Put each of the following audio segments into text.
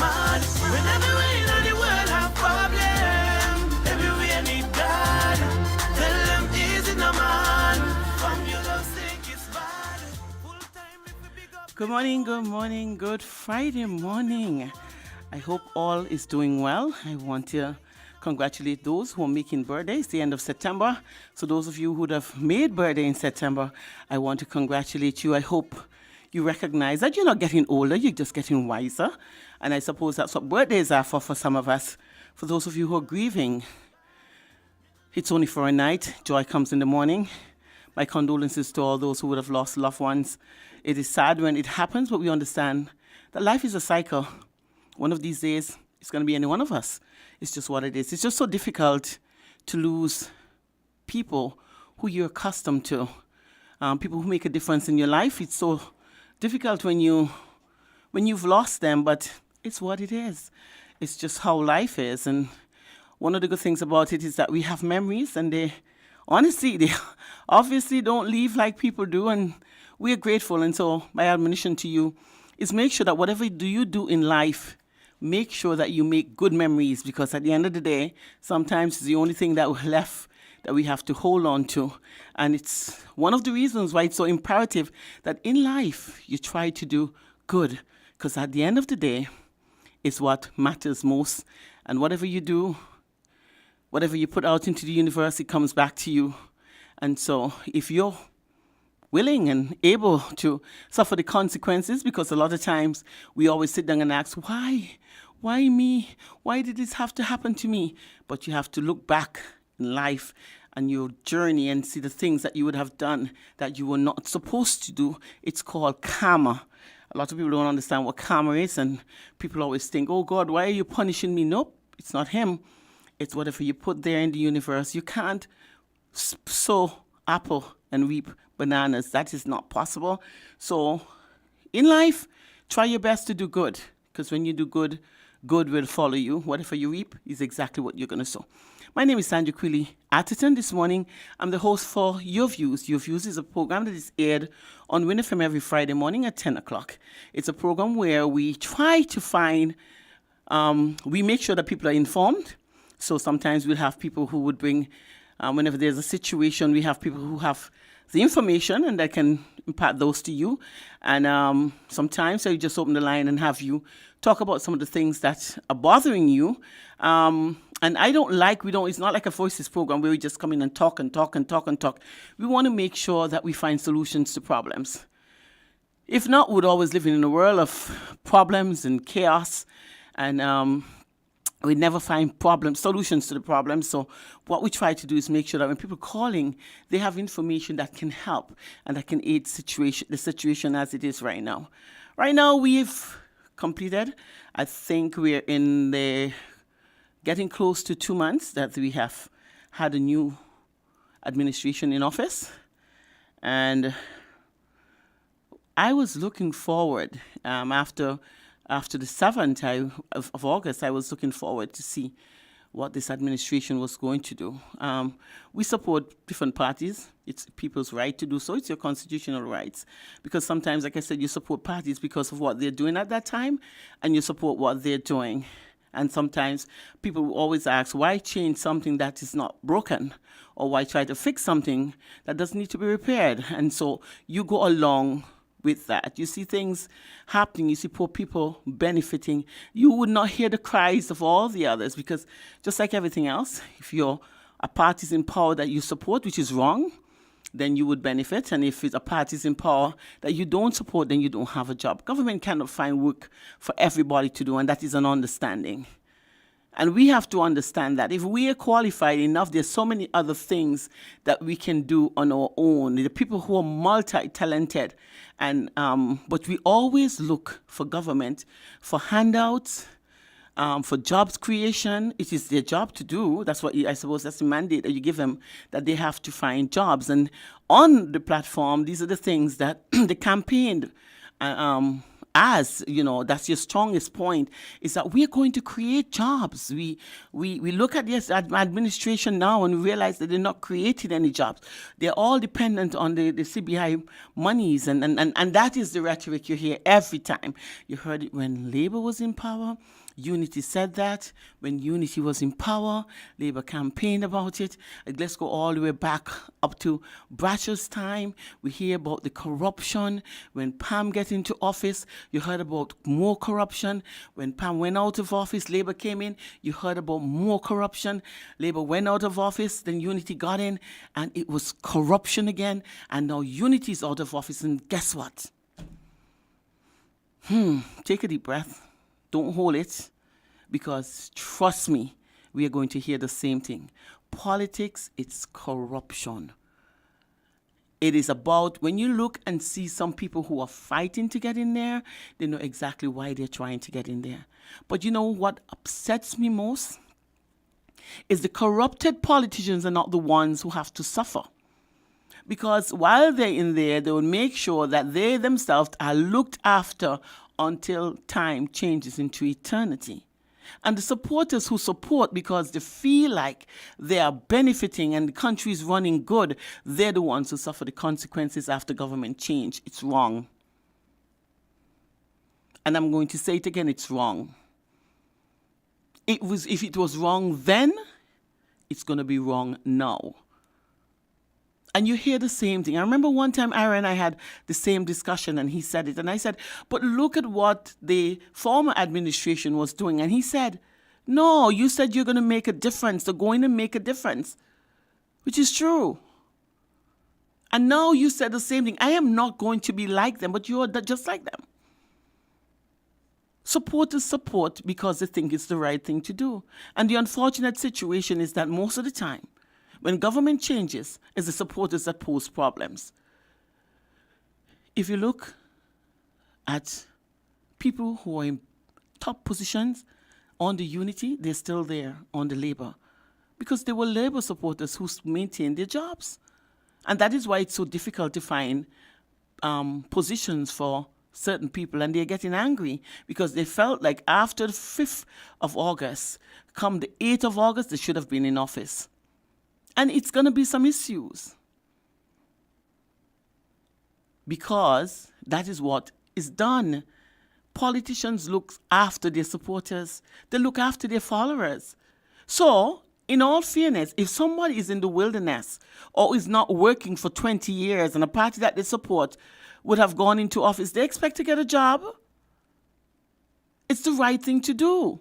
mad. When everywhere in the world have problem, everywhere need God. Tell them easy no man. From you don't think it's bad. Full time if we big up. Good morning, good Friday morning. I hope all is doing well. I want to congratulate those who are making birthdays the end of September. So those of you who would have made birthday in September, I want to congratulate you. I hope you recognize that you're not getting older, you're just getting wiser. And I suppose that's what birthdays are for some of us. For those of you who are grieving, it's only for a night. Joy comes in the morning. My condolences to all those who would have lost loved ones. It is sad when it happens, but we understand that life is a cycle. One of these days, it's going to be any one of us. It's just what it is. It's just so difficult to lose people who you're accustomed to, people who make a difference in your life. It's so difficult when you've lost them, but it's what it is. It's just how life is. And one of the good things about it is that we have memories, and they obviously don't leave like people do, and we're grateful. And so my admonition to you is make sure that whatever you do in life, make sure that you make good memories, because at the end of the day, sometimes it's the only thing that we're left that we have to hold on to. And it's one of the reasons why it's so imperative that in life you try to do good, because at the end of the day, it's what matters most. And whatever you do, whatever you put out into the universe, it comes back to you. And so if you're willing and able to suffer the consequences, because a lot of times we always sit down and ask, why me? Why did this have to happen to me? But you have to look back in life and your journey and see the things that you would have done that you were not supposed to do. It's called karma. A lot of people don't understand what karma is, and people always think, oh God, why are you punishing me? Nope, it's not him. It's whatever you put there in the universe. You can't sow apple and reap bananas. That is not possible. So in life, try your best to do good, because when you do good, good will follow you. Whatever you reap is exactly what you're going to sow. My name is Sandra Quilly Atherton. This morning, I'm the host for Your Views. Your Views is a program that is aired on Win FM every Friday morning at 10 o'clock. It's a program where we try to find, we make sure that people are informed. So sometimes we'll have people who would bring, whenever there's a situation, we have people who have the information and that can impart those to you. And sometimes I just open the line and have you talk about some of the things that are bothering you. And it's not like a Voices program where we just come in and talk and talk and talk and talk. We want to make sure that we find solutions to problems. If not, we'd always live in a world of problems and chaos, and we never find solutions to the problems. So what we try to do is make sure that when people are calling, they have information that can help and that can aid the situation as it is right now. Right now, we've completed, I think we're getting close to 2 months that we have had a new administration in office. And I was looking forward, after the 7th of August, I was looking forward to see what this administration was going to do. We support different parties. It's people's right to do so. It's your constitutional rights. Because sometimes, like I said, you support parties because of what they're doing at that time, and you support what they're doing. And sometimes people will always ask, why change something that is not broken? Or why try to fix something that doesn't need to be repaired? And so you go along with that. You see things happening, you see poor people benefiting. You would not hear the cries of all the others, because just like everything else, if you're a party in power that you support, which is wrong, then you would benefit. And if it's a party in power that you don't support, then you don't have a job. Government cannot find work for everybody to do, and that is an understanding. And we have to understand that if we are qualified enough, there's so many other things that we can do on our own. The people who are multi-talented, and but we always look for government for handouts, for jobs creation. It is their job to do. That's what I suppose that's the mandate that you give them, that they have to find jobs. And on the platform, these are the things that the campaign as you know, that's your strongest point, is that we are going to create jobs. We look at this administration now and realize that they're not creating any jobs. They're all dependent on the CBI monies, and that is the rhetoric you hear every time. You heard it when Labour was in power. Unity said that. When Unity was in power, Labour campaigned about it. Let's go all the way back up to Bratcher's time. We hear about the corruption. When Pam got into office, you heard about more corruption. When Pam went out of office, Labour came in, you heard about more corruption. Labour went out of office, then Unity got in, and it was corruption again. And now Unity is out of office, and guess what? Take a deep breath. Don't hold it, because trust me, we are going to hear the same thing. Politics, it's corruption. It is about, when you look and see some people who are fighting to get in there, they know exactly why they're trying to get in there. But you know what upsets me most? Is the corrupted politicians are not the ones who have to suffer. Because while they're in there, they will make sure that they themselves are looked after until time changes into eternity. And the supporters who support because they feel like they are benefiting and the country is running good, they're the ones who suffer the consequences after government change. It's wrong. And I'm going to say it again, it's wrong. If it was wrong then, it's going to be wrong now. And you hear the same thing. I remember one time Ira and I had the same discussion, and he said it. And I said, but look at what the former administration was doing. And he said, no, you said you're going to make a difference. They're going to make a difference, which is true. And now you said the same thing. I am not going to be like them, but you're just like them. Supporters support because they think it's the right thing to do. And the unfortunate situation is that most of the time, when government changes, it's the supporters that pose problems. If you look at people who are in top positions on the Unity, they're still there on the Labour, because they were Labour supporters who maintained their jobs. And that is why it's so difficult to find positions for certain people, and they're getting angry because they felt like after the 5th of August, come the 8th of August, they should have been in office. And it's going to be some issues, because that is what is done. Politicians look after their supporters. They look after their followers. So, in all fairness, if somebody is in the wilderness or is not working for 20 years and a party that they support would have gone into office, they expect to get a job. It's the right thing to do.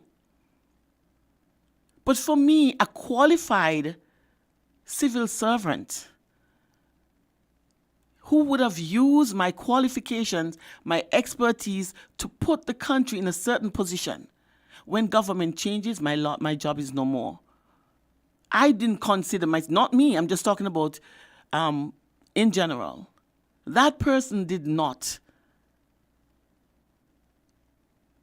But for me, a qualified civil servant who would have used my qualifications, my expertise to put the country in a certain position, when government changes, my job is no more. I didn't consider not me, I'm just talking about in general. That person did not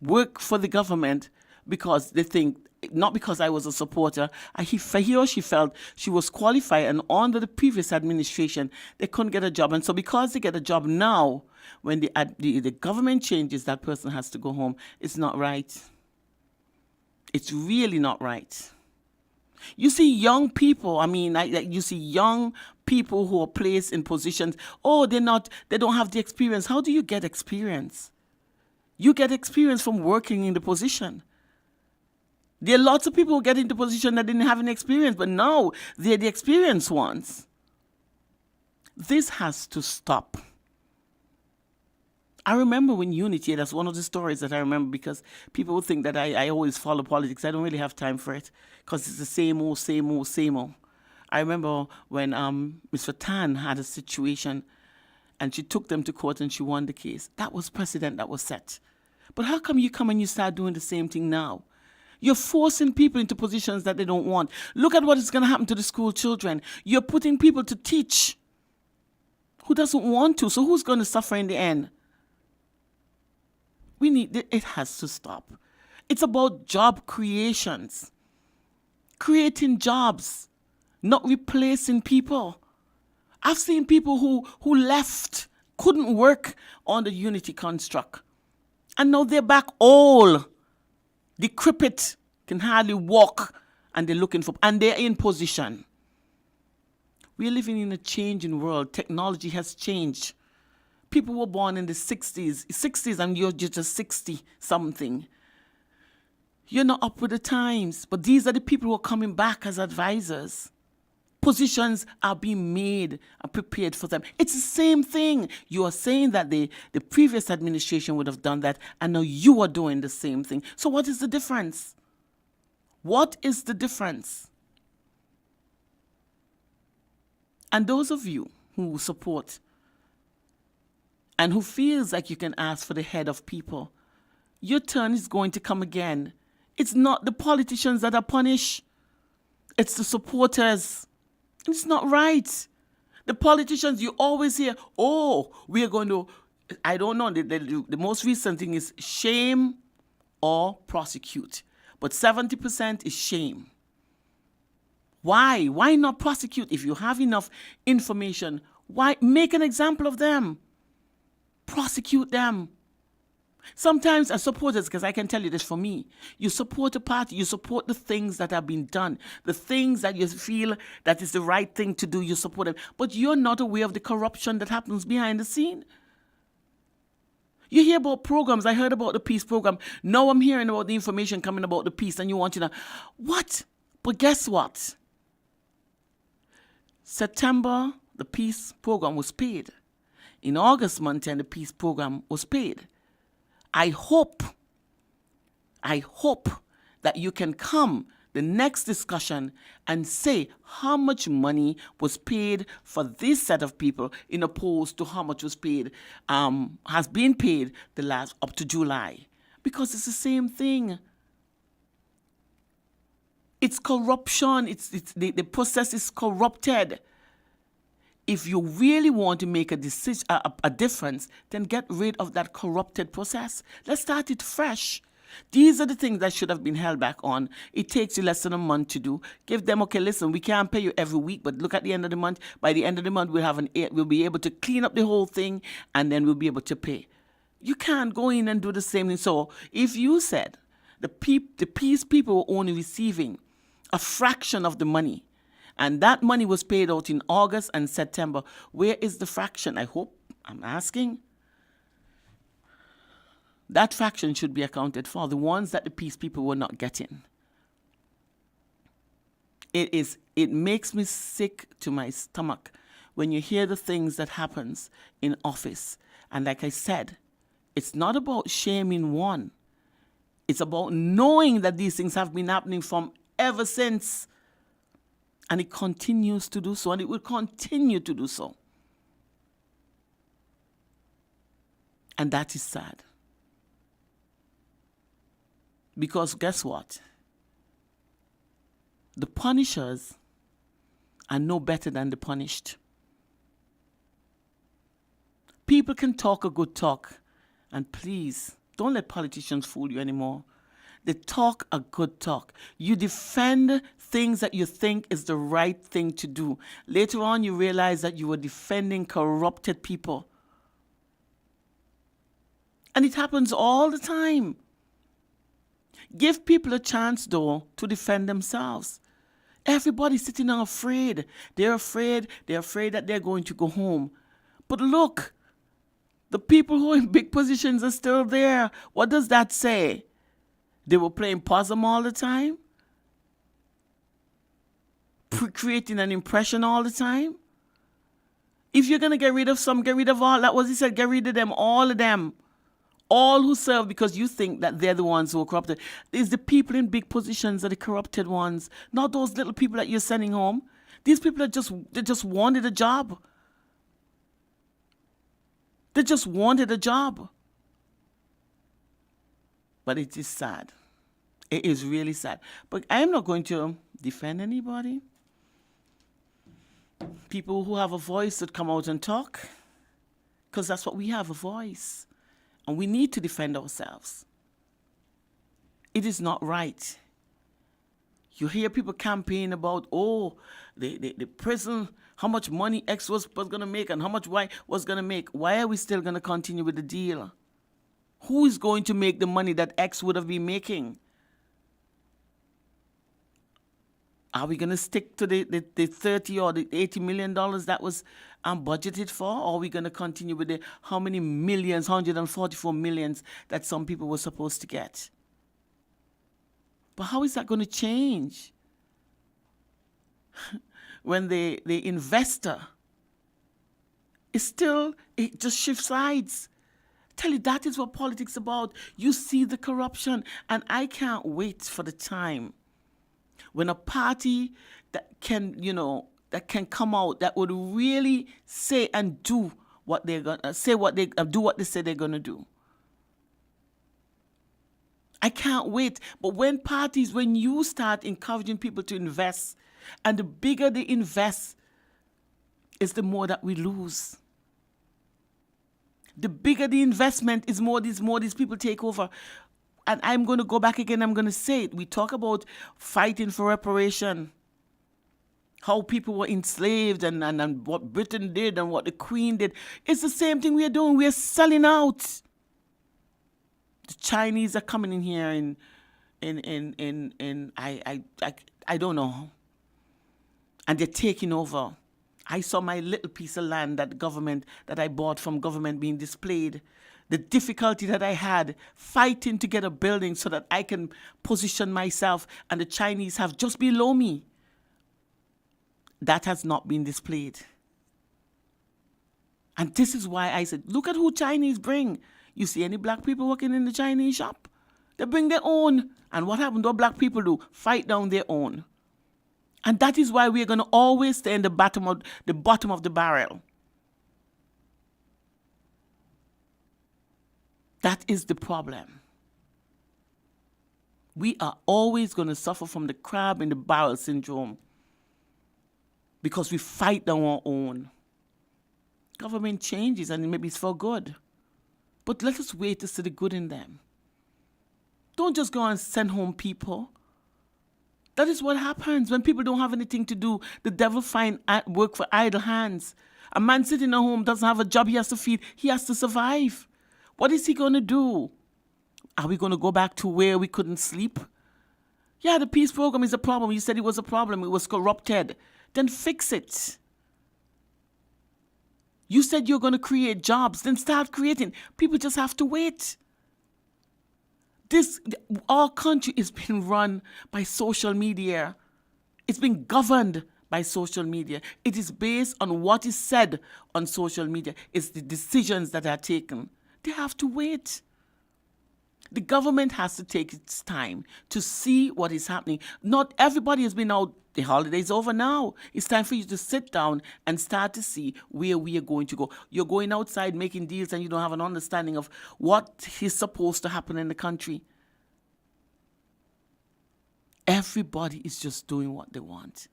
work for the government because they think, not because I was a supporter. He or she felt she was qualified, and under the previous administration, they couldn't get a job. And so because they get a job now, when the government changes, that person has to go home. It's not right. It's really not right. You see young people, you see young people who are placed in positions, they don't have the experience. How do you get experience? You get experience from working in the position. There are lots of people who get into position that didn't have any experience, but now they're the experienced ones. This has to stop. I remember when Unity, that's one of the stories that I remember, because people would think that I always follow politics. I don't really have time for it because it's the same old, same old, same old. I remember when Mr. Tan had a situation and she took them to court and she won the case. That was precedent that was set. But how come you come and you start doing the same thing now? You're forcing people into positions that they don't want. Look at what is going to happen to the school children. You're putting people to teach who doesn't want to. So who's going to suffer in the end? It has to stop. It's about job creations. Creating jobs, not replacing people. I've seen people who left, couldn't work on the Unity construct. And now they're back all decrepit, can hardly walk, and they're looking for, and they're in position. We're living in a changing world. Technology has changed. People were born in the 60s, and you're just 60 something. You're not up with the times, but these are the people who are coming back as advisors. Positions are being made and prepared for them. It's the same thing. You are saying that the previous administration would have done that, and now you are doing the same thing. So what is the difference? What is the difference? And those of you who support and who feels like you can ask for the head of people, your turn is going to come again. It's not the politicians that are punished. It's the supporters. It's not right. The politicians, you always hear, oh, we are going to, I don't know, the most recent thing is shame or prosecute. But 70% is shame. Why? Why not prosecute? If you have enough information, why make an example of them? Prosecute them. Sometimes as supporters, because I can tell you this for me, you support a party, you support the things that have been done, the things that you feel that is the right thing to do, you support them. But you're not aware of the corruption that happens behind the scene. You hear about programs. I heard about the peace program. Now I'm hearing about the information coming about the peace, and you want to know, what? But guess what? September, the peace program was paid. In August month, and the peace program was paid. I hope that you can come the next discussion and say how much money was paid for this set of people in opposed to how much was paid, has been paid the last up to July. Because it's the same thing. It's corruption. The process is corrupted. If you really want to make a decision, a difference, then get rid of that corrupted process. Let's start it fresh. These are the things that should have been held back on. It takes you less than a month to do. Give them, okay, listen, we can't pay you every week, but look at the end of the month. By the end of the month, we'll be able to clean up the whole thing, and then we'll be able to pay. You can't go in and do the same thing. So if you said the peace people were only receiving a fraction of the money, and that money was paid out in August and September, where is the fraction? I'm asking. That fraction should be accounted for, the ones that the peace people were not getting. It makes me sick to my stomach when you hear the things that happens in office. And like I said, it's not about shaming one. It's about knowing that these things have been happening from ever since. And it continues to do so, and it will continue to do so. And that is sad. Because guess what? The punishers are no better than the punished. People can talk a good talk, and please, don't let politicians fool you anymore. They talk a good talk. You defend things that you think is the right thing to do. Later on, you realize that you were defending corrupted people. And it happens all the time. Give people a chance, though, to defend themselves. Everybody's sitting there afraid. They're afraid that they're going to go home. But look, the people who are in big positions are still there. What does that say? They were playing possum all the time? Creating an impression all the time? If you're going to get rid of some, get rid of all. That was he said, get rid of them, all of them. All who serve because you think that they're the ones who are corrupted. It's the people in big positions that are the corrupted ones, not those little people that you're sending home. These people they just wanted a job. They just wanted a job. But it is sad. It is really sad. But I am not going to defend anybody. People who have a voice that come out and talk, because that's what we have, a voice. And we need to defend ourselves. It is not right. You hear people campaign about, the prison, how much money X was going to make and how much Y was going to make. Why are we still going to continue with the deal? Who is going to make the money that X would have been making? Are we going to stick to the 30 or the $80 million that was budgeted for? Or are we going to continue with the how many millions, 144 millions that some people were supposed to get? But how is that going to change when the investor is still, it just shifts sides? Tell you, that is what politics is about. You see the corruption, and I can't wait for the time when a party that can, that can come out that would really say and do what they're gonna say, what they do, what they say they're gonna do. I can't wait. But when you start encouraging people to invest, and the bigger they invest, is the more that we lose. The bigger the investment is, more these people take over. And I'm going to go back again, I'm going to say it. We talk about fighting for reparation, how people were enslaved and what Britain did and what the Queen did. It's the same thing we are doing. We are selling out. The Chinese are coming in here I don't know. And they're taking over. I saw my little piece of land that I bought from government being displayed. The difficulty that I had fighting to get a building so that I can position myself, and the Chinese have just below me. That has not been displayed. And this is why I said, look at who Chinese bring. You see any black people working in the Chinese shop? They bring their own. And what happened? What black people do? Fight down their own. And that is why we're going to always stay in the bottom of the barrel. That is the problem. We are always going to suffer from the crab in the barrel syndrome because we fight down our own. Government changes, and maybe it's for good. But let us wait to see the good in them. Don't just go and send home people. That is what happens when people don't have anything to do. The devil find work for idle hands. A man sitting at home doesn't have a job he has to feed. He has to survive. What is he going to do? Are we going to go back to where we couldn't sleep? Yeah, the peace program is a problem. You said it was a problem. It was corrupted. Then fix it. You said you're going to create jobs. Then start creating. People just have to wait. Our country is being run by social media. It's been governed by social media. It is based on what is said on social media. It's the decisions that are taken. They have to wait. The government has to take its time to see what is happening. Not everybody has been out. The holiday's over now. It's time for you to sit down and start to see where we are going to go. You're going outside making deals and you don't have an understanding of what is supposed to happen in the country. Everybody is just doing what they want.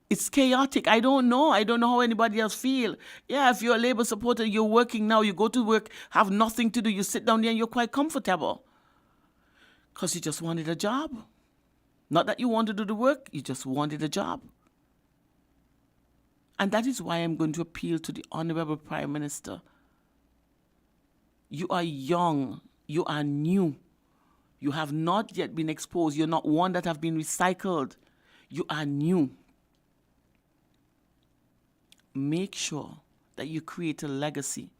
It's chaotic. I don't know how anybody else feel. Yeah, if you're a Labour supporter, you're working now, you go to work, have nothing to do, you sit down there and you're quite comfortable. Because you just wanted a job. Not that you want to do the work, you just wanted a job. And that is why I'm going to appeal to the Honorable Prime Minister. You are young, you are new. You have not yet been exposed. You're not one that have been recycled. You are new. Make sure that you create a legacy,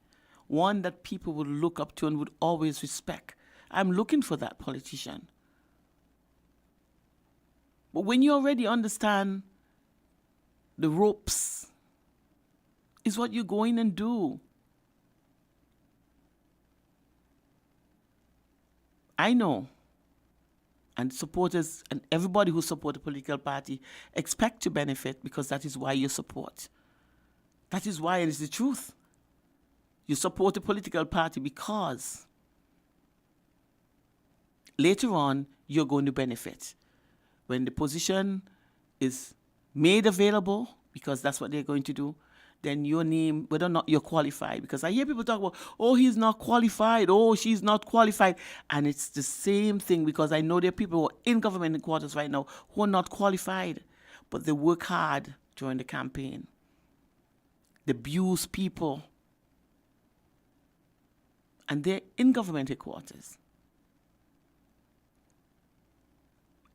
one that people would look up to and would always respect. I'm looking for that politician. But when you already understand the ropes, is what you go in and do. I know, and supporters and everybody who supports a political party expect to benefit because that is why you support. That is why it is the truth. You support a political party because later on you're going to benefit. When the position is made available, because that's what they're going to do, then your name, whether or not you're qualified. Because I hear people talk about, oh, he's not qualified, oh, she's not qualified. And it's the same thing, because I know there are people who are in government quarters right now who are not qualified, but they work hard during the campaign. They abuse people. and they're in government headquarters.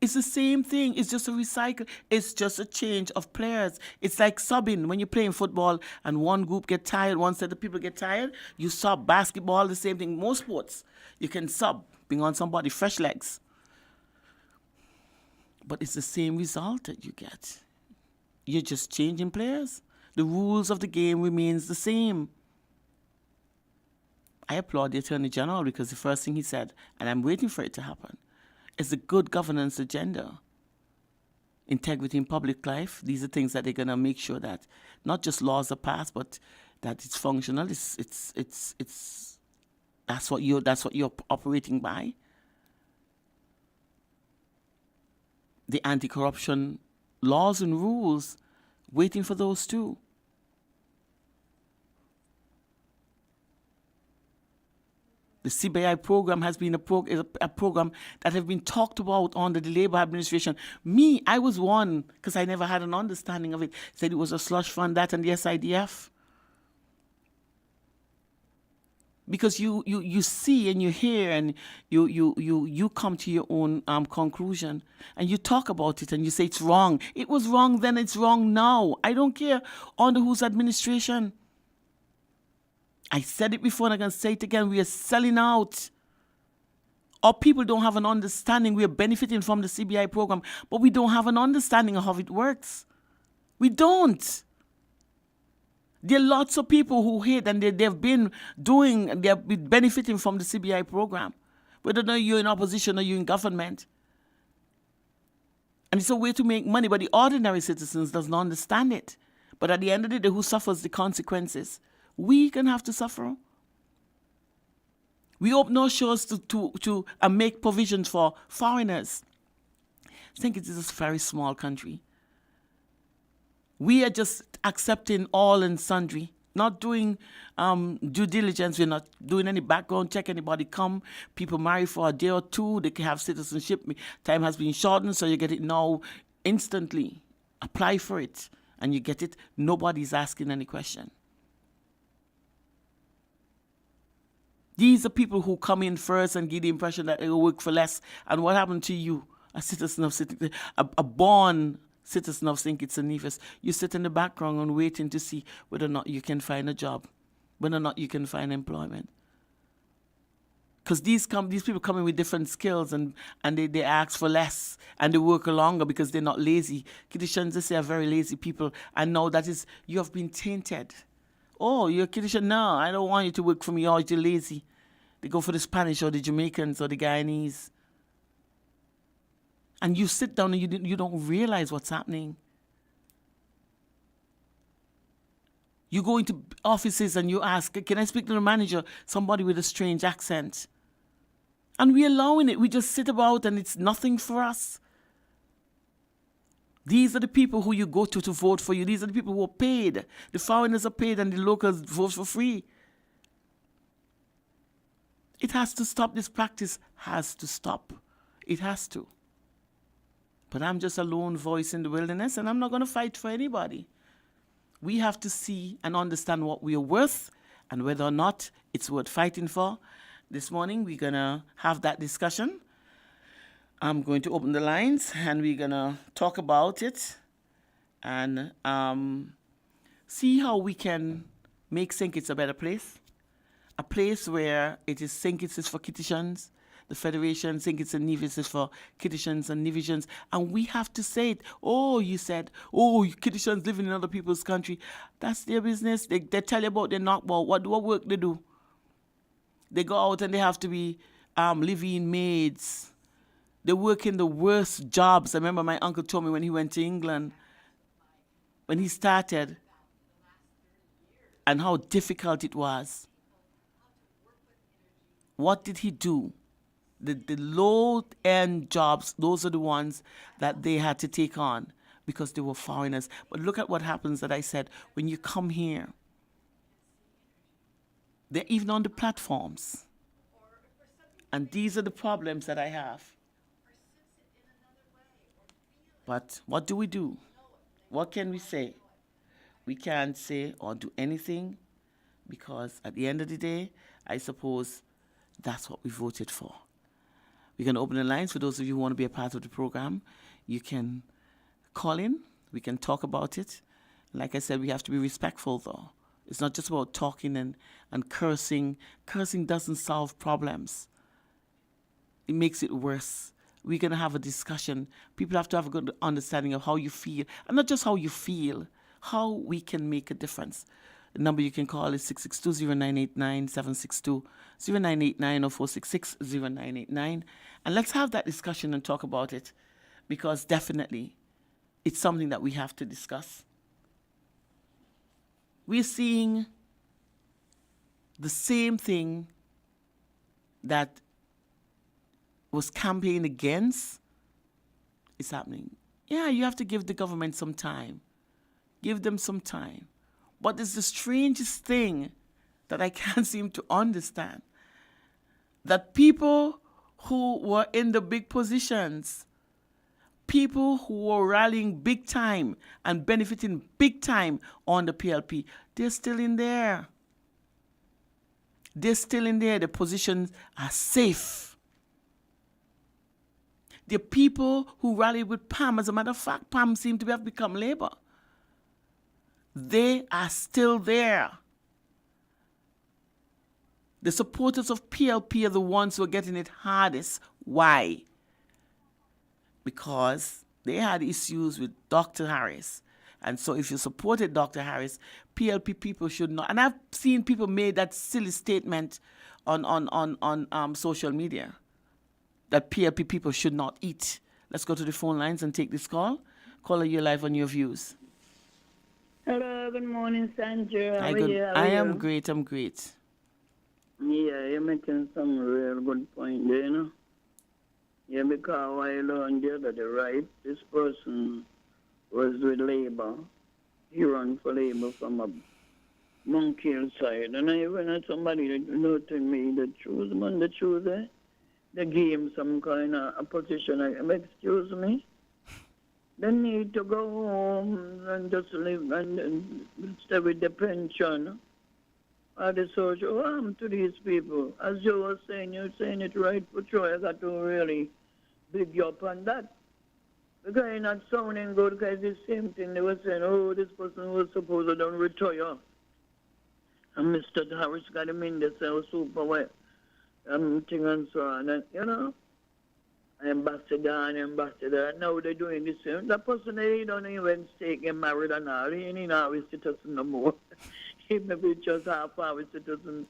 It's the same thing. It's just a recycle. It's just a change of players. It's like subbing when you're playing football and one group get tired, one set of people get tired. You sub. Basketball, the same thing. Most sports, you can sub, bring on somebody, fresh legs. But it's the same result that you get. You're just changing players. The rules of the game remains the same. I applaud the Attorney General because the first thing he said, and I'm waiting for it to happen, is the good governance agenda. Integrity in public life. These are things that they're going to make sure that not just laws are passed, but that it's functional. It's that's what you're operating by. The anti-corruption laws and rules, waiting for those too. The CBI program has been a program that have been talked about under the Labour administration. Me, I was one, because I never had an understanding of it. Said it was a slush fund, that and the SIDF. Because you see and you hear and you come to your own conclusion and you talk about it and you say it's wrong. It was wrong then, it's wrong now. I don't care under whose administration. I said it before and I can say it again. We are selling out. Our people don't have an understanding. We are benefiting from the CBI program, but we don't have an understanding of how it works. We don't. There are lots of people who hate and they've been benefiting from the CBI program, whether you're in opposition or you're in government. And it's a way to make money, but the ordinary citizens does not understand it. But at the end of the day, who suffers the consequences? We can have to suffer. We open our shores to make provisions for foreigners. I think it is a very small country. We are just accepting all and sundry, not doing due diligence. We're not doing any background check. Anybody come, people marry for a day or two, they can have citizenship. Time has been shortened, so you get it now instantly. Apply for it, and you get it. Nobody's asking any question. These are people who come in first and give the impression that they will work for less. And what happened to you, a citizen of a born citizen of St. Kitts and Nevis? You sit in the background and waiting to see whether or not you can find a job, whether or not you can find employment. Because these people come in with different skills and they ask for less and they work longer because they're not lazy. Kittitians, they say, are very lazy people. And now that is, you have been tainted. Oh, you're a Kittitian? No, I don't want you to work for me. Oh, you're lazy. They go for the Spanish or the Jamaicans or the Guyanese. And you sit down and you don't realize what's happening. You go into offices and you ask, can I speak to the manager? Somebody with a strange accent. And we're allowing it. We just sit about and it's nothing for us. These are the people who you go to vote for you. These are the people who are paid. The foreigners are paid and the locals vote for free. It has to stop. This practice has to stop. It has to. But I'm just a lone voice in the wilderness and I'm not going to fight for anybody. We have to see and understand what we are worth and whether or not it's worth fighting for. This morning we're going to have that discussion. I'm going to open the lines and we're going to talk about it and see how we can make St. Kitts a better place. A place where it is St. Kitts is for Kittitians, the Federation, St. Kitts and Nevis is for Kittitians and Nevisians. And we have to say it. Oh, you said, oh, Kittitians living in other people's country. That's their business. They tell you about their knockball. What work they do? They go out and they have to be live-in maids. They work in the worst jobs. I remember my uncle told me when he went to England, when he started, and how difficult it was. What did he do? The low-end jobs, those are the ones that they had to take on because they were foreigners. But look at what happens that I said. When you come here, they're even on the platforms. And these are the problems that I have. But what do? What can we say? We can't say or do anything because at the end of the day, I suppose that's what we voted for. We're going to open the lines for those of you who want to be a part of the program. You can call in. We can talk about it. Like I said, we have to be respectful, though. It's not just about talking and cursing. Cursing doesn't solve problems. It makes it worse. We're going to have a discussion. People have to have a good understanding of how you feel. And not just how you feel, how we can make a difference. The number you can call is 662-0989, 762-0989 or 466-0989. And let's have that discussion and talk about it, because definitely it's something that we have to discuss. We're seeing the same thing that was campaigned against is happening. Yeah, you have to give the government some time. Give them some time. But it's the strangest thing that I can't seem to understand. That people who were in the big positions, people who were rallying big time and benefiting big time on the PLP, they're still in there. They're still in there. The positions are safe. The people who rallied with PAM, as a matter of fact, PAM seem to have become Labour. They are still there. The supporters of PLP are the ones who are getting it hardest. Why? Because they had issues with Dr. Harris. And so if you supported Dr. Harris, PLP people should not. And I've seen people make that silly statement on social media that PLP people should not eat. Let's go to the phone lines and take this call. Caller, you're live on your views. Hello, good morning, Sandra. How are you? I am great, I'm great. Yeah, you're making some real good point there, you know. Yeah, because a while on the other right, this person was with Labour. He ran for Labour from a Monkey Hill side. And I went at somebody that noted me the truth, man, the truth, eh? They gave him some kind of a position. Excuse me? They need to go home and just live and stay with the pension. Or the social harm to these people. As you were saying, you're saying it right for sure. I got to really big you up on that. Because you're not sounding good, because it's the same thing. They were saying, oh, this person was supposed to don't retire. And Mr. Harris got him in there, so super well. Thing and so on. And, you know, ambassador. Now they're doing the same. That person, they don't even stay get married or not. He ain't our citizen no more. He maybe just half our citizen.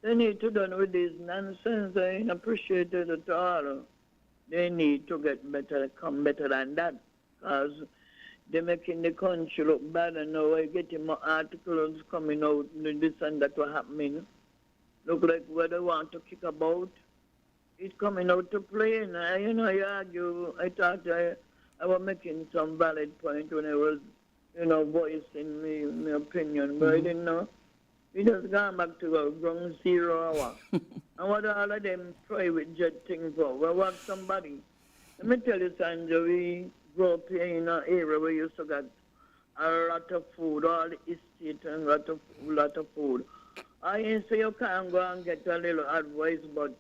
They need to done with this nonsense. I ain't appreciate it at all. They need to get better, come better than that. Because they're making the country look bad, and now I get more articles coming out, this and that were happening. Look like what they want to kick about. It's coming out to play, and you know, I argue. I thought I was making some valid point when I was, you know, voicing my opinion, but I didn't know. We just gone back to a ground zero hour. And what all of them private jet things for? We want somebody. Let me tell you, Sandra, we grew up here in an area where you used to get a lot of food, all the estate and a lot of food. I ain't say you can't go and get a little advice, but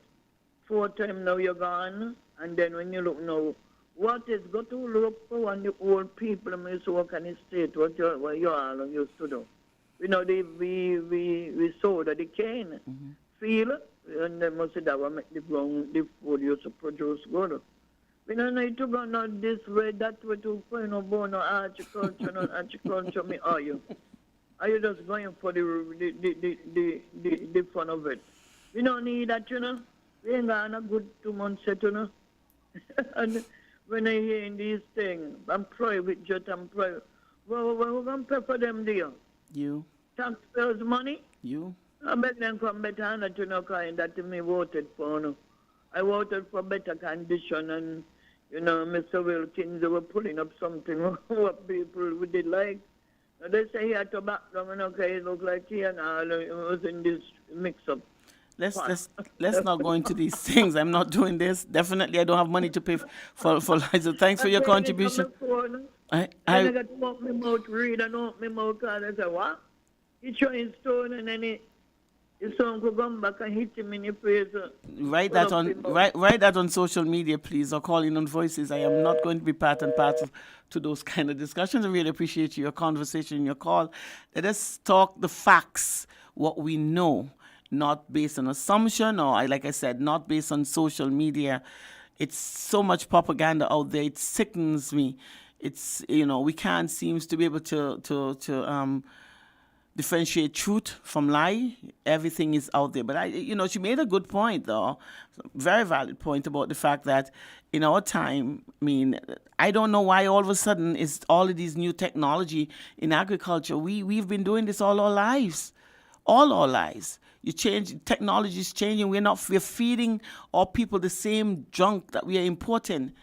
4 times now you're gone, and then when you look now, what is got to look for when the old people used to work on the state, what you all used to do. You know, we saw that they can feel, and they must say that will make the food used to produce good. We don't need to go not this way, that way to find no born no agriculture, me are you? Are you just going for the fun of it? We don't need that, you know. We ain't got a good 2 months yet, you know. And when I hear these things, I'm private jet, I'm private. Well, we're going to pay for them, dear. You. Taxpayers' money? You. I bet them come better and that, you know, kind that me voted for, you know. I voted for better condition, and, you know, Mr. Wilkins, they were pulling up something what people we did like. They say he had to back down, and okay, it looked like he and all was in this mix-up. Let's not go into these things. I'm not doing this. Definitely, I don't have money to pay for Liza. Thanks for your contribution. I got to walk my mouth, read and open my mouth, and I say, what? He throwing stone, and then His son could come back and hit him in the face. Write Put that up on him up. write that on social media, please, or call in on Voices. I am not going to be part and parcel to those kind of discussions. I really appreciate your conversation, your call. Let us talk the facts, what we know, not based on assumption or, like I said, not based on social media. It's so much propaganda out there. It sickens me. It's, we can't seem to be able to differentiate truth from lie. Everything is out there. But she made a good point, though, very valid point about the fact that in our time, I don't know why all of a sudden is all of these new technology in agriculture. We've been doing this all our lives. All our lives. You change, technology is changing. We're feeding our people the same junk that we are importing.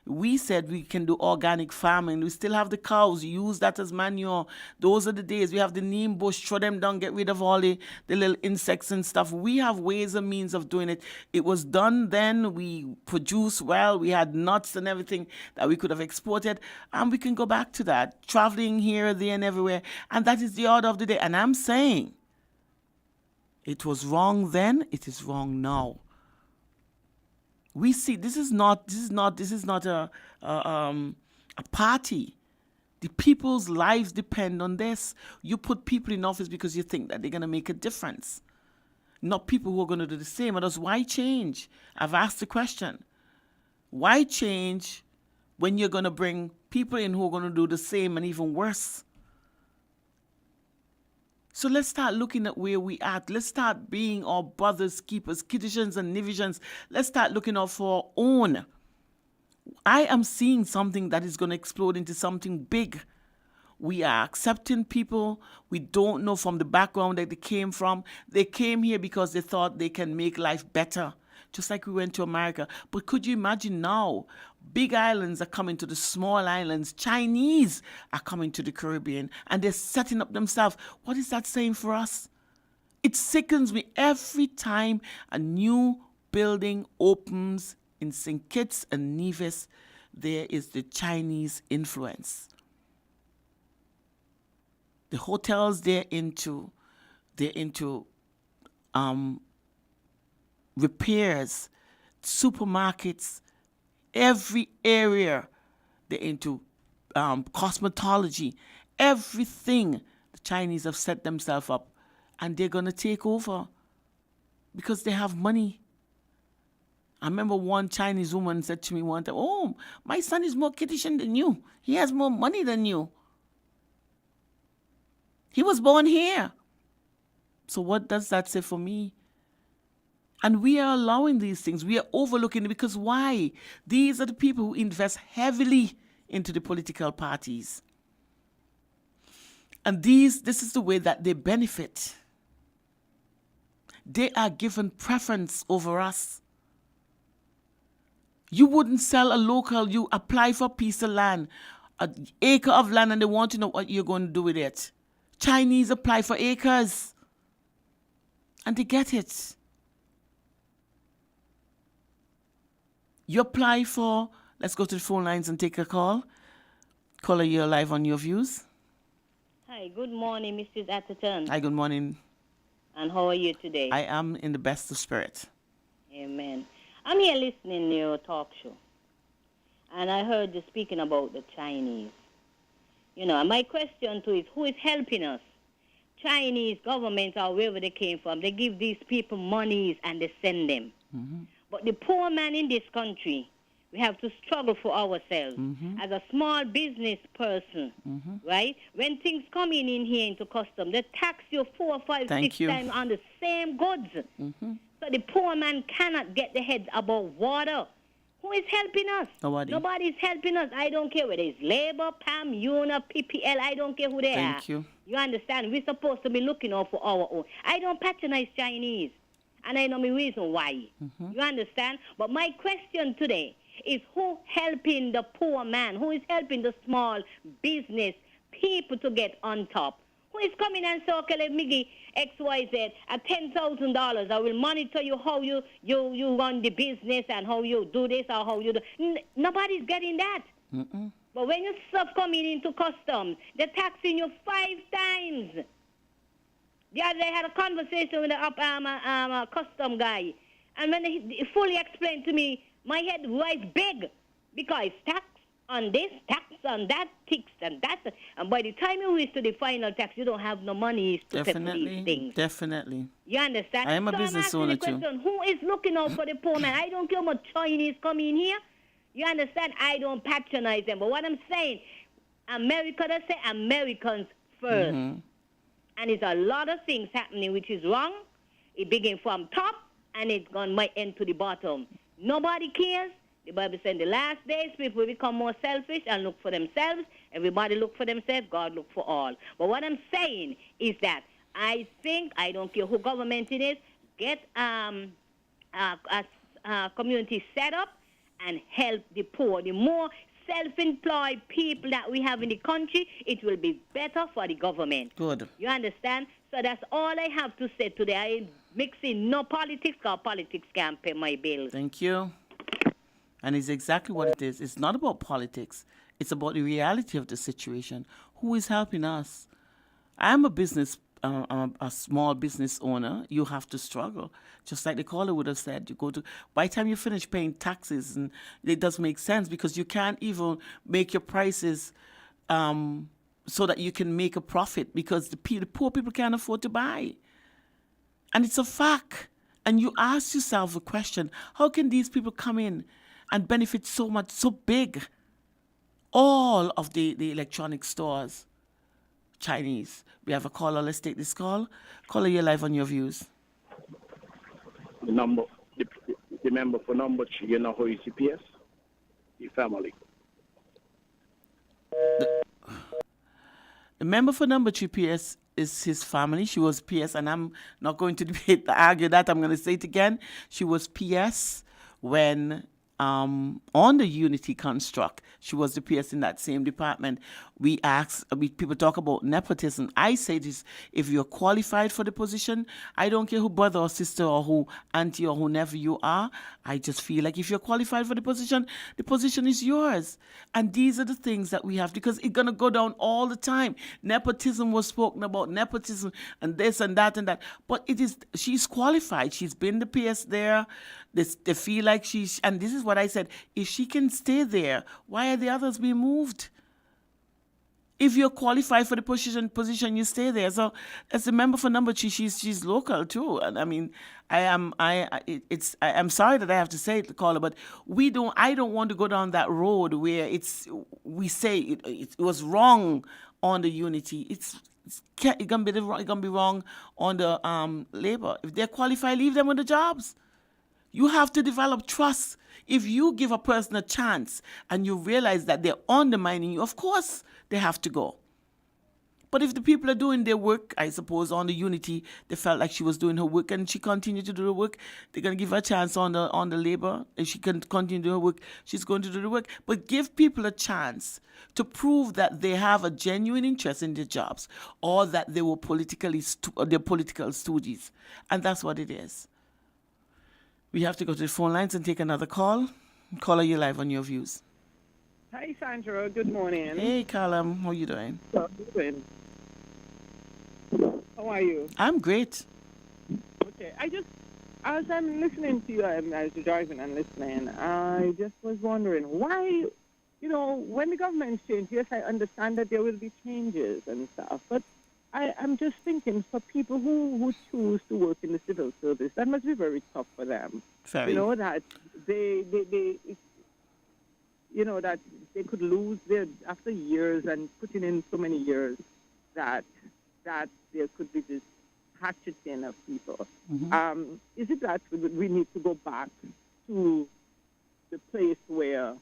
We said we can do organic farming. We still have the cows. Use that as manure. Those are the days. We have the neem bush. Throw them down. Get rid of all the little insects and stuff. We have ways and means of doing it. It was done then. We produced well. We had nuts and everything that we could have exported. And we can go back to that. Traveling here, there, and everywhere. And that is the order of the day. And I'm saying it was wrong then. It is wrong now. We see this is not a party. The people's lives depend on this. You put people in office because you think that they're going to make a difference, not people who are going to do the same. Others, why change? I've asked the question. Why change when you're going to bring people in who are going to do the same and even worse? So let's start looking at where we at. Let's start being our brothers, keepers, Kittitians and Nivisians. Let's start looking out for our own. I am seeing something that is going to explode into something big. We are accepting people. We don't know from the background that they came from. They came here because they thought they can make life better, just like we went to America. But could you imagine now? Big islands are coming to the small islands. Chinese are coming to the Caribbean, and they're setting up themselves. What is that saying for us? It sickens me every time a new building opens in St. Kitts and Nevis. There is the Chinese influence. The hotels they're into repairs, supermarkets, every area. They're into cosmetology. Everything. The Chinese have set themselves up, and they're going to take over because they have money. I remember one Chinese woman said to me one time, "Oh, my son is more Kittitian than you. He has more money than you. He was born here." So what does that say for me? And we are allowing these things. We are overlooking it because why? These are the people who invest heavily into the political parties. And this is the way that they benefit. They are given preference over us. You wouldn't sell a local, you apply for a piece of land, an acre of land, and they want to know what you're going to do with it. Chinese apply for acres, and they get it. You apply for, let's go to the phone lines and take a call. Caller, you're live on Your Views. Hi, good morning, Mrs. Atherton. Hi, good morning. And how are you today? I am in the best of spirit. Amen. I'm here listening to your talk show, and I heard you speaking about the Chinese. And my question to is, who is helping us? Chinese government or wherever they came from, they give these people monies and they send them. Mm-hmm. But the poor man in this country, we have to struggle for ourselves. Mm-hmm. As a small business person, mm-hmm. right? When things come in here into custom, they tax you 4, 5, 6 times on the same goods. Mm-hmm. So the poor man cannot get their heads above water. Who is helping us? Nobody. Nobody is helping us. I don't care whether it's Labour, PAM, UNA, PPL. I don't care who they are. Thank you. You understand? We're supposed to be looking out for our own. I don't patronize Chinese. And I know my reason why. Mm-hmm. You understand? But my question today is, who helping the poor man? Who is helping the small business people to get on top? Who is coming and saying, okay, let me give XYZ at $10,000. I will monitor you how you run the business and how you do this or how you do. Nobody's getting that. Mm-mm. But when you stuff coming into customs, they're taxing you 5 times. The other day I had a conversation with a custom guy, and when he fully explained to me, my head was big because tax on this, tax on that, tax and that, and by the time you reach to the final tax, you don't have no money to pay for these things. Definitely. You understand? I am a so business I'm owner asking the too. question, who is looking out for the poor man? I don't care about Chinese coming here. You understand? I don't patronize them. But what I'm saying, America, they say Americans first. Mm-hmm. And it's a lot of things happening which is wrong. It begins from top and it's gone might end to the bottom. Nobody cares. The Bible said in the last days people will become more selfish and look for themselves. Everybody look for themselves. God look for all. But what I'm saying is that I think, I don't care who government it is, get a community set up and help the poor. The more self-employed people that we have in the country, it will be better for the government. Good. You understand? So that's all I have to say today. I ain't mixing no politics, because politics can't pay my bills. Thank you. And it's exactly what it is. It's not about politics. It's about the reality of the situation. Who is helping us? I'm a small business owner. You have to struggle. Just like the caller would have said, by the time you finish paying taxes, and it does make sense because you can't even make your prices so that you can make a profit because the poor people can't afford to buy. And it's a fact. And you ask yourself a question, how can these people come in and benefit so much, so big? All of the electronic stores, Chinese. We have a caller. Let's take this call. Caller, you're live on your views. The member for number 3, you know who is CPS? The family. The member for number 3 PS is his family. She was PS, and I'm not going to argue that. I'm going to say it again. She was PS when on the Unity construct. She was the PS in that same department. People talk about nepotism. I say this, if you're qualified for the position, I don't care who brother or sister or who auntie or whoever you are. I just feel like if you're qualified for the position is yours. And these are the things that we have, because it's going to go down all the time. Nepotism was spoken about, nepotism and this and that and that. But she's qualified. She's been the PS there. They feel like and this is what I said, if she can stay there, why are the others being moved? If you're qualified for the position, you stay there. So as a member for number 3, she's local too. And I mean, I'm sorry that I have to say it, caller, but I don't want to go down that road where we say it was wrong on the Unity. It's gonna be wrong on the labor. If they're qualified, leave them with the jobs. You have to develop trust. If you give a person a chance and you realize that they're undermining you, of course they have to go. But if the people are doing their work, I suppose on the Unity, they felt like she was doing her work and she continued to do the work, they're going to give her a chance on the labor. If she can continue to do her work, she's going to do the work. But give people a chance to prove that they have a genuine interest in their jobs, or that they were political stooges. And that's what it is. We have to go to the phone lines and take another call. Caller, you live on your views. Hi, Sandra. Good morning. Hey, Callum. How you doing? How are you? I'm great. Okay. As I'm listening to you, as you're driving and listening, I just was wondering why, when the government changed, yes, I understand that there will be changes and stuff, but I'm just thinking for people who choose to work in the civil service, that must be very tough for them. Very. That that they could lose after years and putting in so many years that there could be this hatcheting of people. Mm-hmm. Is it that we need to go back to the place where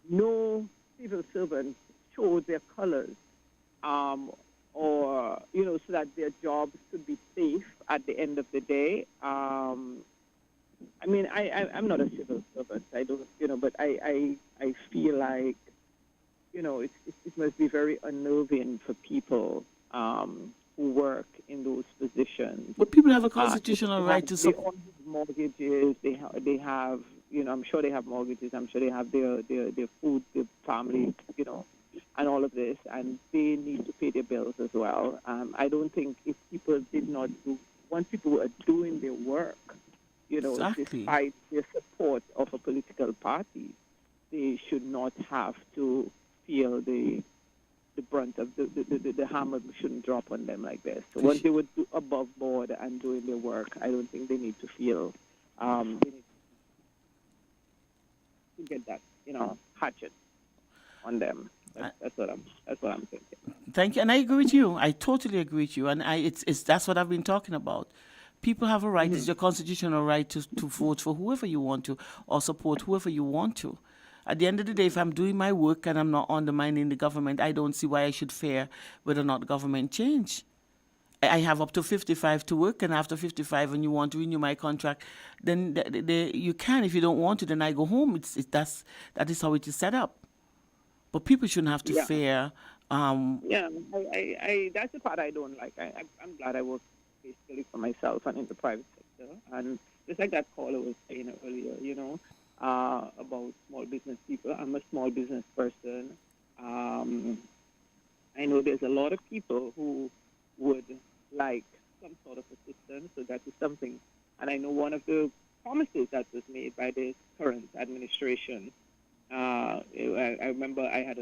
no civil servants show their colors, or so that their jobs could be safe at the end of the day? I'm not a civil servant. I don't, but I feel like, it must be very unnerving for people who work in those positions. But people have a constitutional right to. They all have mortgages. They have. I'm sure they have mortgages. I'm sure they have their food, their family. and all of this, and they need to pay their bills as well. I don't think if people did not do, once people are doing their work, Exactly. despite their support of a political party, they should not have to feel the brunt of the hammer shouldn't drop on them like this. So once they would do above board and doing their work, I don't think they need to feel they need to get that hatchet on them. That's what I'm thinking. Thank you, and I agree with you. I totally agree with you, and it's that's what I've been talking about. People have a right; it's your constitutional right to vote for whoever you want to or support whoever you want to. At the end of the day, if I'm doing my work and I'm not undermining the government, I don't see why I should fear whether or not government change. I have up to 55 to work, and after 55, when you want to renew my contract, then you can. If you don't want to, then I go home. That is how it is set up. But people shouldn't have to fear. I that's the part I don't like. I'm glad I work basically for myself and in the private sector. And just like that caller was saying earlier, about small business people. I'm a small business person. I know there's a lot of people who would like some sort of assistance, so that is something. And I know one of the promises that was made by the current administration. I remember I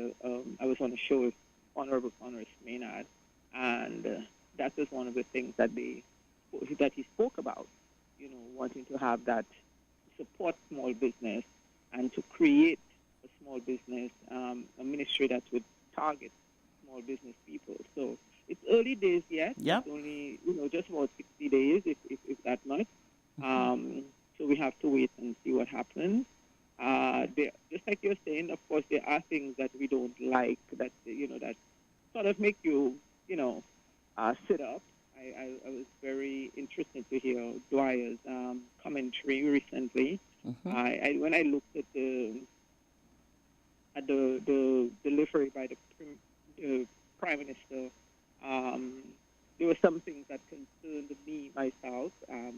was on a show with Honorable Congress Maynard, and that was one of the things that he spoke about. Wanting to have that support small business and to create a small business, a ministry that would target small business people. So it's early days yet. Yep. It's only, just about 60 days, if that much. So we have to wait and see what happens. Just like you're saying, of course, there are things that we don't like that, that sort of make you, sit up. I was very interested to hear Dwyer's commentary recently. When I looked at the delivery by the Prime Minister, there were some things that concerned me myself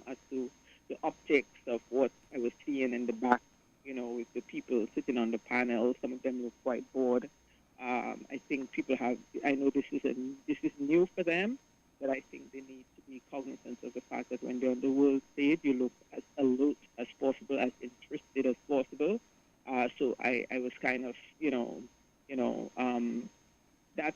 as to the optics of what I was seeing in the back. With the people sitting on the panel, some of them look quite bored. I think people I know this is new for them, but I think they need to be cognizant of the fact that when they're on the world stage, you look as alert as possible, as interested as possible. So I was kind of, that,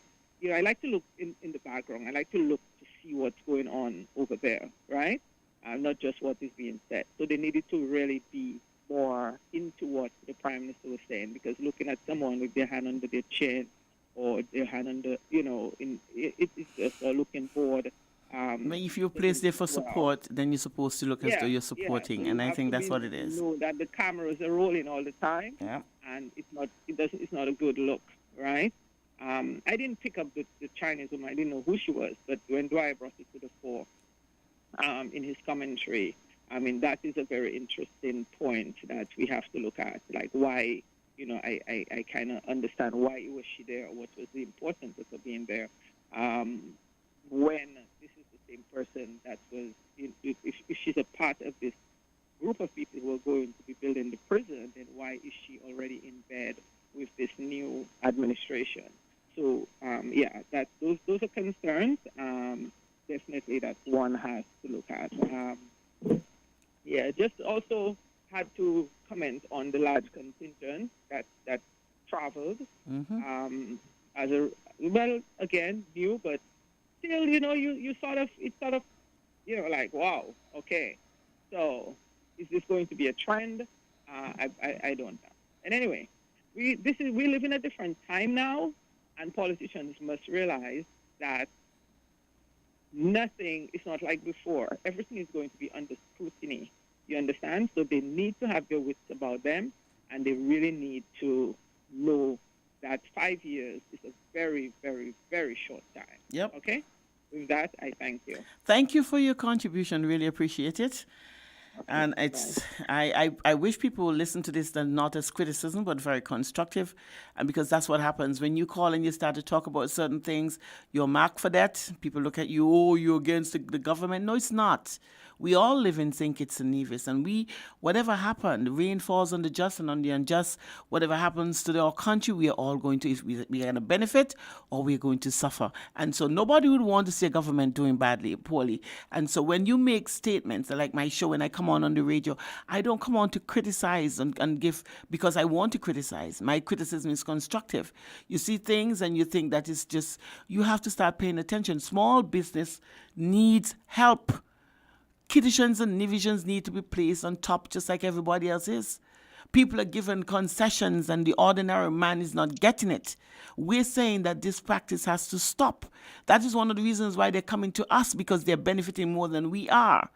I like to look in the background. I like to look to see what's going on over there, right? Not just what is being said. So they needed to really be more into what the Prime Minister was saying, because looking at someone with their hand under their chin or their hand under, it's just looking bored. If you place there for support, then you're supposed to look as though you're supporting, So and I think that's what it is. Know that the cameras are rolling all the time, and it's not a good look, right? I didn't pick up the Chinese woman. I didn't know who she was, but when Dwyer brought it to the fore in his commentary, that is a very interesting point that we have to look at, like why, I kind of understand why was she there, what was the importance of her being there, when this is the same person that was, if she's a part of this group of people who are going to be building the prison, then why is she already in bed with this new administration? So, those are concerns, definitely that one has to look at. Just also had to comment on the large contingent that traveled. As again, new, but still, you sort of, like, wow, okay. So is this going to be a trend? I don't know. And anyway, we live in a different time now, and politicians must realize that nothing is not like before. Everything is going to be under scrutiny. You understand? So they need to have their wits about them, and they really need to know that 5 years is a very, very, very short time. Yep. Okay? With that, I thank you. Thank you for your contribution. Really appreciate it. And I wish people will listen to this not as criticism, but very constructive. And because that's what happens when you call and you start to talk about certain things, you're marked for that. People look at you, you're against the government. No, it's not. We all live in St. Kitts and Nevis, and whatever happened, the rain falls on the just and on the unjust. Whatever happens to our country, we are all going to, we are going to benefit or we're going to suffer. And so nobody would want to see a government doing badly, poorly. And so when you make statements, like my show, when I come on the radio, I don't come on to criticize and give because I want to criticize. My criticism is constructive. You see things and you think that it's just, you have to start paying attention. Small business needs help. Kittitians and Nevisians need to be placed on top just like everybody else is. People are given concessions and the ordinary man is not getting it. We're saying that this practice has to stop. That is one of the reasons why they're coming to us, because they're benefiting more than we are.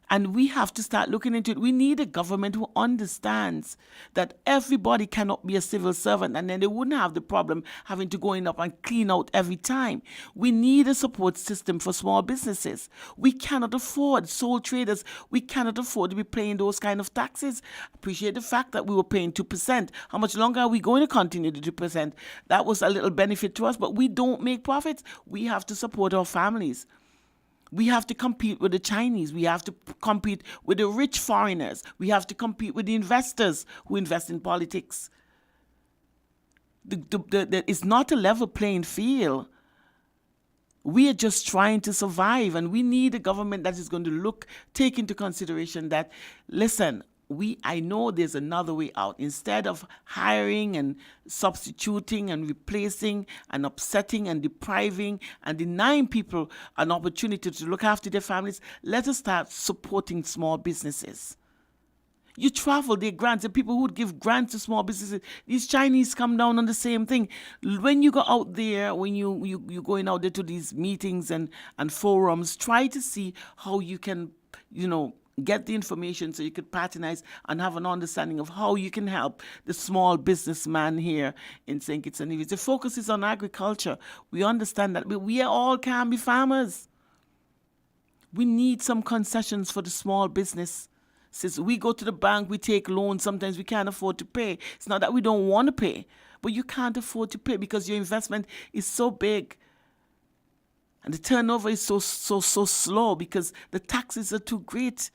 And we have to start looking into it. We need a government who understands that everybody cannot be a civil servant, and then they wouldn't have the problem having to go in up and clean out every time. We need a support system for small businesses. We cannot afford sole traders. We cannot afford to be paying those kind of taxes. Appreciate the fact that we were paying 2%. How much longer are we going to continue the 2%? That was a little benefit to us, but we don't make profits. We have to support our families. We have to compete with the Chinese. We have to compete with the rich foreigners. We have to compete with the investors who invest in politics. It's not a level playing field. We are just trying to survive, and we need a government that is going to take into consideration that, listen, I know there's another way out. Instead of hiring and substituting and replacing and upsetting and depriving and denying people an opportunity to look after their families, let us start supporting small businesses. You travel, there are grants, and people who would give grants to small businesses. These Chinese come down on the same thing. When you go out there, when you're going out there to these meetings and forums, try to see how you can, get the information so you could patronize and have an understanding of how you can help the small businessman here in St. Kitts and Nevis. The focus is on agriculture. We understand that we all can be farmers. We need some concessions for the small business. Since we go to the bank, we take loans, sometimes we can't afford to pay. It's not that we don't want to pay, but you can't afford to pay because your investment is so big. And the turnover is so slow because the taxes are too great.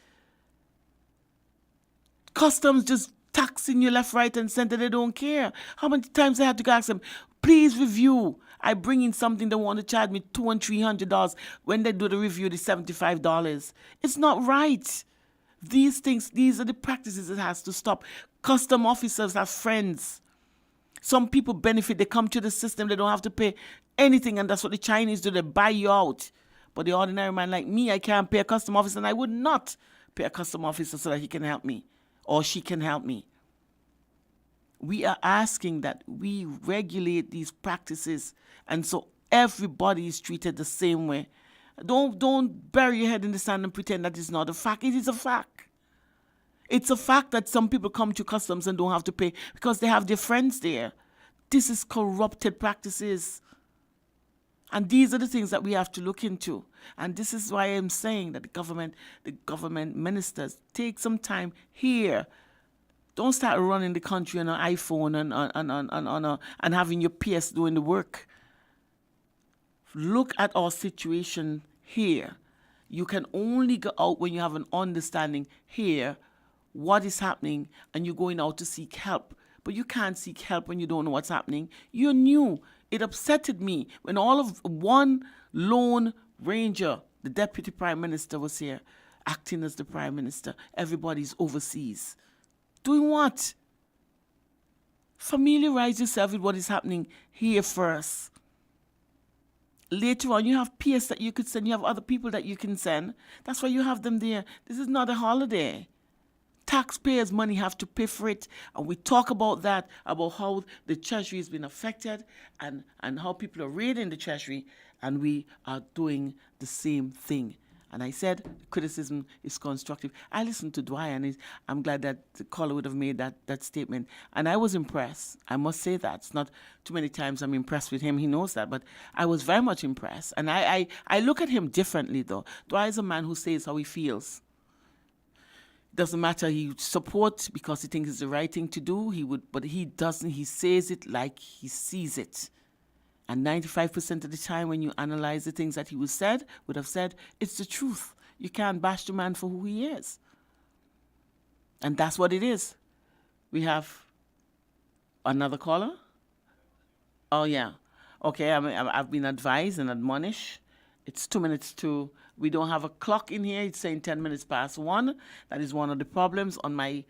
Customs just taxing you left, right, and center. They don't care. How many times I had to ask them, please review. I bring in something they want to charge me $200 and $300. When they do the review, it's $75. It's not right. These are the practices that has to stop. Custom officers have friends. Some people benefit. They come to the system. They don't have to pay anything, and that's what the Chinese do. They buy you out. But the ordinary man like me, I can't pay a custom officer, and I would not pay a custom officer so that he can help me or she can help me. We are asking that we regulate these practices, and so everybody is treated the same way. Don't bury your head in the sand and pretend that it's not a fact. It is a fact. It's a fact that some people come to customs and don't have to pay because they have their friends there. This is corrupted practices. And these are the things that we have to look into. And this is why I'm saying that the government ministers, take some time here. Don't start running the country on an iPhone and having your PS doing the work. Look at our situation here. You can only go out when you have an understanding here what is happening and you're going out to seek help. But you can't seek help when you don't know what's happening. You're new. It upsetted me when all of one lone ranger, the deputy prime minister, was here, acting as the prime minister. Everybody's overseas. Doing what? Familiarize yourself with what is happening here first. Later on, you have PS that you could send. You have other people that you can send. That's why you have them there. This is not a holiday. Taxpayers' money have to pay for it. And we talk about that, about how the Treasury has been affected and how people are raiding the Treasury. And we are doing the same thing. And I said criticism is constructive. I listened to Dwyer, and I'm glad that the caller would have made that statement. And I was impressed. I must say that. It's not too many times I'm impressed with him. He knows that. But I was very much impressed. And I look at him differently, though. Dwyer is a man who says how he feels. Doesn't matter. He supports because he thinks it's the right thing to do. But he doesn't. He says it like he sees it. And 95% of the time when you analyze the things that he would have said, it's the truth. you can't bash the man for who he is. And that's what it is. We have another caller? Oh, yeah. Okay, I've been advised and admonished. It's 2 minutes to. We don't have a clock in here. It's saying 10 minutes past 1. That is one of the problems on my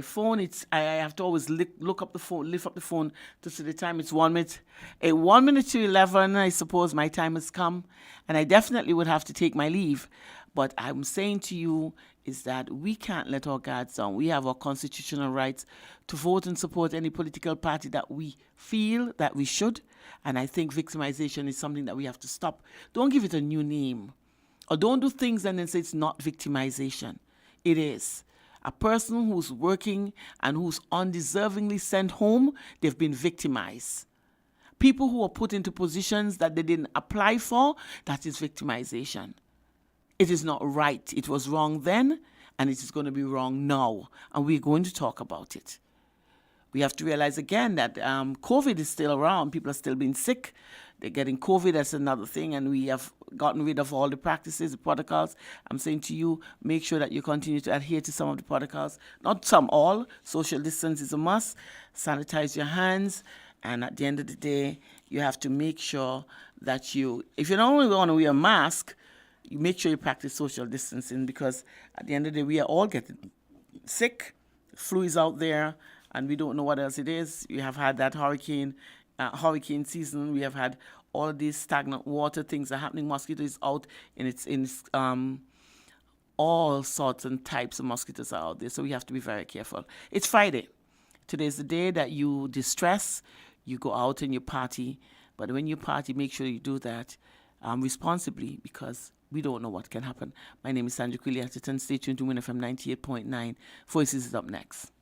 phone. I have to always lift up the phone to see the time. It's 1 minute. 1 minute to 11. I suppose my time has come, and I definitely would have to take my leave. But I'm saying to you is that we can't let our guards down. We have our constitutional rights to vote and support any political party that we feel that we should. And I think victimization is something that we have to stop. Don't give it a new name. Or don't do things and then say it's not victimization. It is. A person who's working and who's undeservingly sent home, they've been victimized. People who are put into positions that they didn't apply for, that is victimization. It is not right. It was wrong then, and it is going to be wrong now. And we're going to talk about it. We have to realize again that COVID is still around. People are still being sick. They're getting COVID. That's another thing. And we have gotten rid of all the practices, the protocols. I'm saying to you, make sure that you continue to adhere to some of the protocols. Not some, all. Social distance is a must. Sanitize your hands. And at the end of the day, you have to make sure that if you don't only want to wear a mask, you make sure you practice social distancing, because at the end of the day, we are all getting sick. Flu is out there, and we don't know what else it is. We have had that hurricane season. We have had all of these stagnant water things are happening. Mosquitoes out, and it's all sorts and types of mosquitoes are out there. So we have to be very careful. It's Friday. Today's the day that you distress, you go out and you party. But when you party, make sure you do that responsibly, because we don't know what can happen. My name is Sandra Quilly Atherton. Stay tuned to Win FM 98.9. Voices is up next.